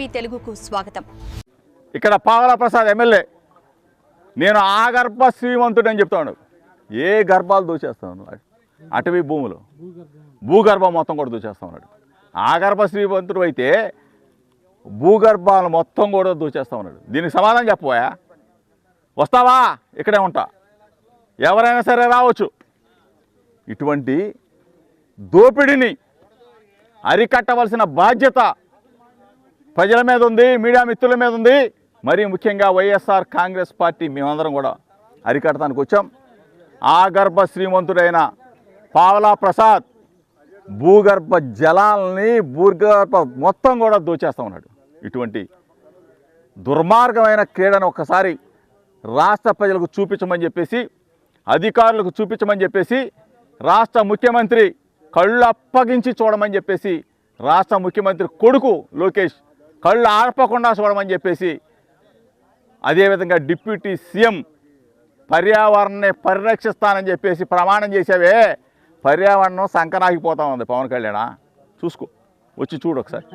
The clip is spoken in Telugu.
టీవీ తెలుగుకు స్వాగతం. ఇక్కడ పావలా ప్రసాద్ ఎమ్మెల్యే నేను ఆగర్భ శ్రీమంతుడని చెప్తాను. ఏ గర్భాలు దూచేస్తాను అటవీ భూములు భూగర్భం మొత్తం కూడా దూచేస్తా ఉన్నాడు. ఆగర్భ శ్రీమంతుడు అయితే భూగర్భాలు మొత్తం కూడా దూచేస్తా ఉన్నాడు. దీనికి సమాధానం చెప్పబోయా? వస్తావా? ఇక్కడే ఉంటా, ఎవరైనా సరే రావచ్చు. ఇటువంటి దోపిడీని అరికట్టవలసిన బాధ్యత ప్రజల మీద ఉంది, మీడియా మిత్రుల మీద ఉంది. మరీ ముఖ్యంగా వైఎస్ఆర్ కాంగ్రెస్ పార్టీ మేమందరం కూడా అరికట్టడానికి వచ్చాం. ఆగర్భ శ్రీమంతుడైన పావలా ప్రసాద్ భూగర్భ జలాలని భూగర్భ మొత్తం కూడా దోచేస్తూ ఉన్నాడు. ఇటువంటి దుర్మార్గమైన క్రీడను ఒక్కసారి రాష్ట్ర ప్రజలకు చూపించమని చెప్పేసి, అధికారులకు చూపించమని చెప్పేసి, రాష్ట్ర ముఖ్యమంత్రి కళ్ళు అప్పగించి చూడమని చెప్పేసి, రాష్ట్ర ముఖ్యమంత్రి కొడుకు లోకేష్ కళ్ళు ఆర్పకుండా చూడమని చెప్పేసి, అదేవిధంగా డిప్యూటీ సీఎం పర్యావరణాన్ని పరిరక్షిస్తానని చెప్పేసి ప్రమాణం చేసావే, పర్యావరణం సంకనాగిపోతా ఉంది. పవన్ కళ్యాణ్ చూసుకో, వచ్చి చూడు ఒకసారి.